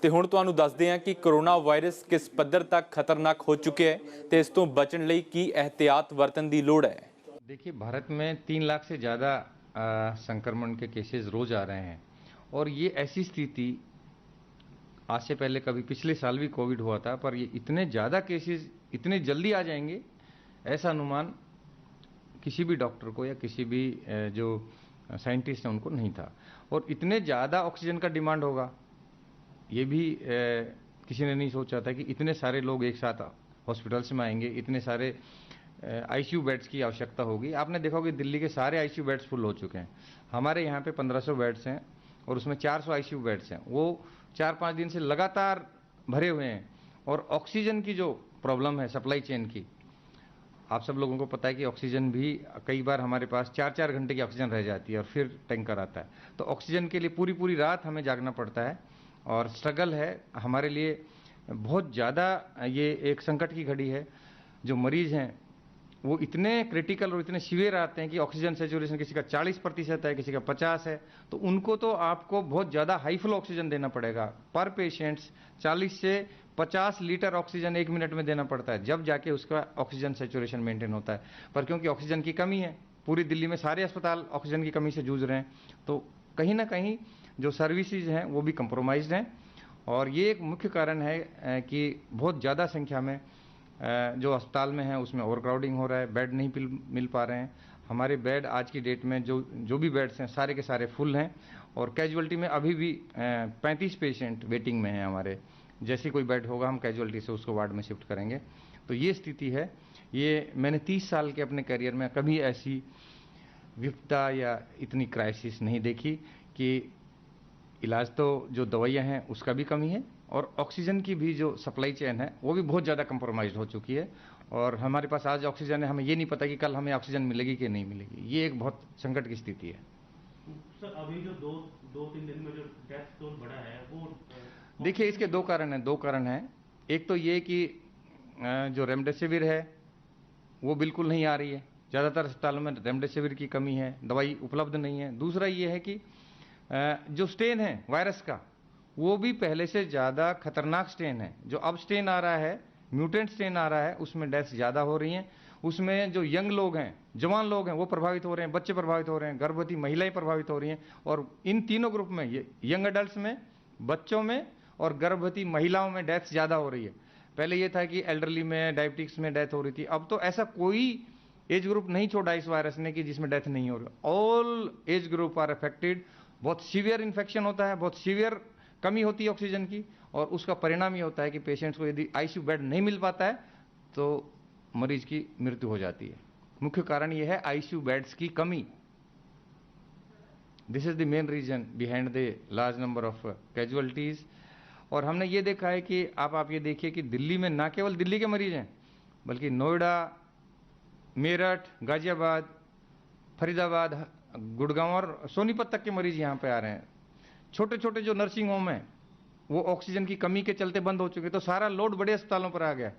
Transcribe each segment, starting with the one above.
ਤੇ ਹੁਣ ਤੁਹਾਨੂੰ ਦੱਸਦੇ ਹਾਂ ਕਿ ਕੋਰੋਨਾ ਵਾਇਰਸ ਕਿਸ ਪੱਧਰ तक खतरनाक हो चुके हैं ਤੇ ਇਸ ਤੋਂ बचने ਲਈ ਕੀ एहतियात वरतन ਦੀ ਲੋੜ है। देखिए, भारत में 3 लाख से ज़्यादा संक्रमण के केसेस रोज आ रहे हैं और ये ऐसी स्थिति आज से पहले कभी पिछले साल भी कोविड हुआ था, पर ये इतने ज़्यादा केसेस इतने जल्दी आ जाएंगे ऐसा अनुमान किसी भी डॉक्टर को या किसी भी जो साइंटिस्ट हैं उनको नहीं था। और इतने ज़्यादा ऑक्सीजन का डिमांड होगा ये भी किसी ने नहीं सोचा था कि इतने सारे लोग एक साथ हॉस्पिटल्स में आएंगे, इतने सारे आईसीयू बेड्स की आवश्यकता होगी। आपने देखा कि दिल्ली के सारे आईसीयू बेड्स फुल हो चुके हैं। हमारे यहाँ पे 1500 बेड्स हैं और उसमें 400 आईसीयू बेड्स हैं, वो 4-5 दिन से लगातार भरे हुए हैं। और ऑक्सीजन की जो प्रॉब्लम है सप्लाई चेन की, आप सब लोगों को पता है कि ऑक्सीजन भी कई बार हमारे पास 4-4 घंटे की ऑक्सीजन रह जाती है और फिर टैंकर आता है। तो ऑक्सीजन के लिए पूरी पूरी रात हमें जागना पड़ता है और स्ट्रगल है हमारे लिए बहुत ज़्यादा। ये एक संकट की घड़ी है। जो मरीज़ हैं वो इतने क्रिटिकल और इतने सीवियर आते हैं कि ऑक्सीजन सेचुरेशन किसी का 40% है, किसी का 50 है, तो उनको तो आपको बहुत ज़्यादा हाई फ्लो ऑक्सीजन देना पड़ेगा। पर पेशेंट्स 40 से 50 लीटर ऑक्सीजन 1 मिनट में देना पड़ता है, जब जाके उसका ऑक्सीजन सेचुरेशन मेंटेन होता है। पर क्योंकि ऑक्सीजन की कमी है, पूरी दिल्ली में सारे अस्पताल ऑक्सीजन की कमी से जूझ रहे हैं, तो कहीं ना कहीं जो सर्विसेज हैं वो भी कंप्रोमाइज्ड हैं। और ये एक मुख्य कारण है कि बहुत ज़्यादा संख्या में जो अस्पताल में है उसमें ओवरक्राउडिंग हो रहा है, बेड नहीं मिल पा रहे हैं। हमारे बेड आज की डेट में जो भी बेड्स हैं सारे के सारे फुल हैं और कैजुअल्टी में अभी भी 35 पेशेंट वेटिंग में हैं हमारे। जैसे कोई बेड होगा हम कैजुअल्टी से उसको वार्ड में शिफ्ट करेंगे। तो ये स्थिति है। ये मैंने 30 साल के अपने करियर में कभी ऐसी विपदा या इतनी क्राइसिस नहीं देखी कि इलाज तो जो दवाइयाँ हैं उसका भी कमी है और ऑक्सीजन की भी जो सप्लाई चेन है वो भी बहुत ज़्यादा कंप्रोमाइज़ हो चुकी है। और हमारे पास आज ऑक्सीजन है, हमें ये नहीं पता कि कल हमें ऑक्सीजन मिलेगी कि नहीं मिलेगी। ये एक बहुत संकट की स्थिति है। सर, अभी जो दो तीन दिन में जो डेथ टोल बढ़ा है वो देखिए, इसके दो कारण हैं। एक तो ये कि जो रेमडेसिविर है वो बिल्कुल नहीं आ रही है, ज़्यादातर अस्पतालों में रेमडेसिविर की कमी है, दवाई उपलब्ध नहीं है। दूसरा ये है कि जो स्ट्रेन है वायरस का वो भी पहले से ज़्यादा खतरनाक स्ट्रेन है। जो अब स्ट्रेन आ रहा है, म्यूटेंट स्ट्रेन आ रहा है, उसमें डेथ्स ज़्यादा हो रही हैं। उसमें जो यंग लोग हैं, जवान लोग हैं, वो प्रभावित हो रहे हैं, बच्चे प्रभावित हो रहे हैं, गर्भवती महिलाएं प्रभावित हो रही हैं। और इन तीनों ग्रुप में, ये यंग एडल्ट्स में, बच्चों में और गर्भवती महिलाओं में डेथ्स ज़्यादा हो रही है। पहले ये था कि एल्डरली में, डायबिटिक्स में डेथ हो रही थी, अब तो ऐसा कोई एज ग्रुप नहीं छोड़ा इस वायरस ने कि जिसमें डेथ नहीं हो रही। All age group are affected. बहुत सीवियर इन्फेक्शन होता है, बहुत सीवियर कमी होती है ऑक्सीजन की, और उसका परिणाम ये होता है कि पेशेंट्स को यदि आईसीयू बेड नहीं मिल पाता है तो मरीज की मृत्यु हो जाती है। मुख्य कारण ये है आईसीयू बेड्स की कमी। This is the main reason behind the large number of casualties. और हमने ये देखा है कि आप ये देखिए कि दिल्ली में ना केवल दिल्ली के मरीज हैं, बल्कि नोएडा, मेरठ, गाजियाबाद, फरीदाबाद, गुड़गांव और सोनीपत तक के मरीज यहाँ पे आ रहे हैं। छोटे छोटे जो नर्सिंग होम हैं वो ऑक्सीजन की कमी के चलते बंद हो चुके, तो सारा लोड बड़े अस्पतालों पर आ गया।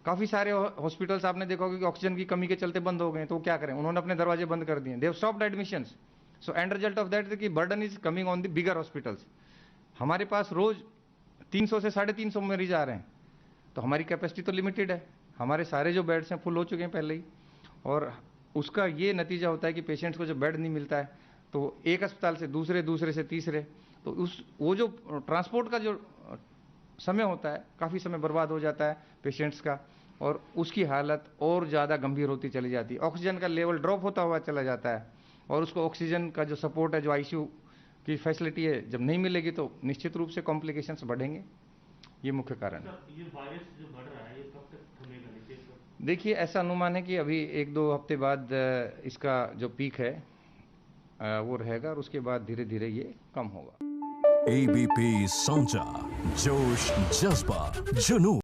काफ़ी सारे हॉस्पिटल्स आपने देखा होगा कि ऑक्सीजन की कमी के चलते बंद हो गए, तो क्या करें, उन्होंने अपने दरवाजे बंद कर दिए। They have stopped admissions. So and result of that कि burden is coming on the bigger hospitals. हमारे पास रोज 300 से 350 मरीज आ रहे हैं, तो हमारी कैपेसिटी तो लिमिटेड है। हमारे सारे जो बेड्स हैं फुल हो चुके हैं पहले ही, और उसका ये नतीजा होता है कि पेशेंट्स को जब बेड नहीं मिलता है तो एक अस्पताल से दूसरे, दूसरे से तीसरे, तो वो जो ट्रांसपोर्ट का जो समय होता है काफ़ी समय बर्बाद हो जाता है पेशेंट्स का, और उसकी हालत और ज़्यादा गंभीर होती चली जाती है। ऑक्सीजन का लेवल ड्रॉप होता हुआ चला जाता है, और उसको ऑक्सीजन का जो सपोर्ट है, जो आईसीयू की फैसिलिटी है, जब नहीं मिलेगी तो निश्चित रूप से कॉम्प्लिकेशंस बढ़ेंगे। ये मुख्य कारण है। ये वायरस जो बढ़ रहा है ये कब तक थमेगा? देखिए, ऐसा अनुमान है कि अभी 1-2 हफ्ते बाद इसका जो पीक है वो रहेगा, और उसके बाद धीरे धीरे ये कम होगा। ABP सांचा, जोश, जज्बा, जुनून।